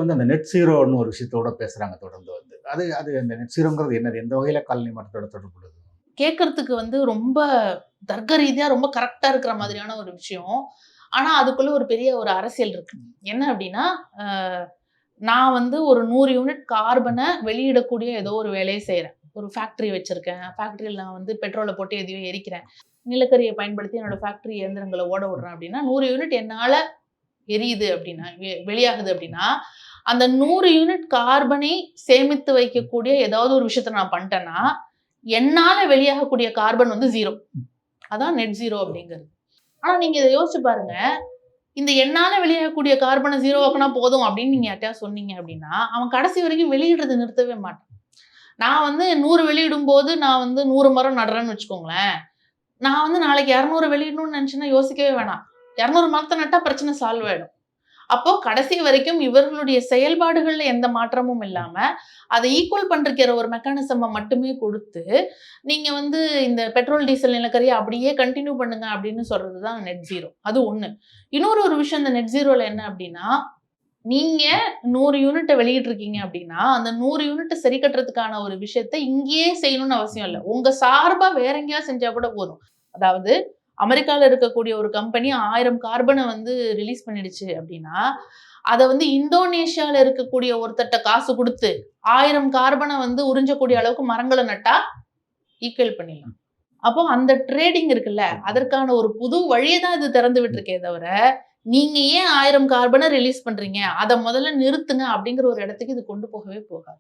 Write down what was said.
வந்து அந்த நெட் ஜீரோன்னு ஒரு விஷயத்தோட பேசுறாங்க தொடர்ந்து வந்து. அது அது அந்த நெட் ஜீரோங்கிறது என்னது? எந்த வகையில காலனி மாற்றத்தோட தொடர்புள்ளது? கேட்கறதுக்கு வந்து ரொம்ப தர்க்க ரீதியா ரொம்ப கரெக்ட்டா இருக்கிற மாதிரியான ஒரு விஷயம். ஆனா, அதுக்குள்ள ஒரு பெரிய ஒரு அரசியல் இருக்கு. என்ன அப்டின்னா, அ நான் வந்து ஒரு 100 யூனிட் கார்பன வெளியிடக்கூடிய ஏதோ ஒரு வேலைய செய்றேன். ஒரு ஃபேக்டரி வச்சிருக்கேன். ஃபேக்டரில நான் வந்து பெட்ரோல போட்டு எதையோ எரிக்கிறேன். நிலக்கரிய பயன்படுத்தி என்னோட ஃபேக்டரி இயந்திரங்கள ஓட விடுறேன் அப்டின்னா, 100 யூனிட் என்னால எரியுது அப்டின்னா, வெளியாகுது அப்டின்னா, அந்த 100 யூனிட் கார்பனை சேமித்து வைக்கக்கூடிய ஏதாவது ஒரு விஷயத்த நான் பண்ட்டேன்னா, என்னால வெளியாகக்கூடிய கார்பன் வந்து 0. அதான் நெட் 0 அப்டிங்கிறது. ஆனா நீங்க இத யோசிச்சு பாருங்க. இந்த எண்ணால வெளியாகக்கூடிய கார்பன 0 ஆக்குனா போதும் அப்படின்னு நீங்க யார்ட்டயாவது சொன்னீங்க அப்படின்னா, அவன் கடைசி வரைக்கும் வெளியிடுறத நிறுத்தவே மாட்டான். நான் வந்து 100 வெளியிடும்போது நான் வந்து 100 மரம் நடுறேன்னு வச்சுக்கோங்களேன். நான் வந்து நாளைக்கு 200 வெளியிடணும்னு நினைச்சேன்னா யோசிக்கவே வேணாம். 200 மரத்த நட்டா பிரச்சனை சால்வ் ஆயிடும். அப்போ கடைசி வரைக்கும் இவர்களுடைய செயல்பாடுகள்ல எந்த மாற்றமும் இல்லாம, அத ஈக்குவல் பண்றதுக்கு ஒரு மெக்கானிசம்ம மட்டுமே குடுத்து, நீங்க வந்து இந்த பெட்ரோல், டீசல் நிலக்கரிய அப்படியே கன்டின்யூ பண்ணுங்க அப்படின்னு சொல்றது தான் நெட் ஜீரோ. அது 1. இன்னொரு ஒரு விஷயம் இந்த நெட் ஜீரோல என்ன அப்படின்னா, நீங்க 100 யூனிட்ட வெளியிட்டுருக்கீங்க அப்படின்னா, அந்த 100 யூனிட்ட சரி கட்டுறதுக்கான ஒரு விஷயத்த இங்கேயே செய்யணும்னு அவசியம் இல்ல. உங்க சார்பா வேற எங்கேயாவது செஞ்சா கூட போதும். அதாவது அமெரிக்கால இருக்கக்கூடிய ஒரு கம்பெனி 1000 கார்பன வந்து ரிலீஸ் பண்ணிடுச்சு அப்படின்னா, அத வந்து இந்தோனேஷியால இருக்கக்கூடிய ஒருத்தர்ட்ட காசு குடுத்து 1000 கார்பன வந்து உறிஞ்சக்கூடிய அளவுக்கு மரங்கள நட்டா ஈக்குவல் பண்ணிடலாம். அப்போ அந்த ட்ரேடிங் இருக்குல்ல, அதற்கான ஒரு புது வழிய தான் இது திறந்து விட்டுருக்கே தவிர, நீங்க ஏன் 1000 கார்பன ரிலீஸ் பண்றீங்க? அத முதல்ல நிறுத்துங்க அப்படிங்கிற ஒரு இடத்துக்கு இது கொண்டு போகவே போகாது.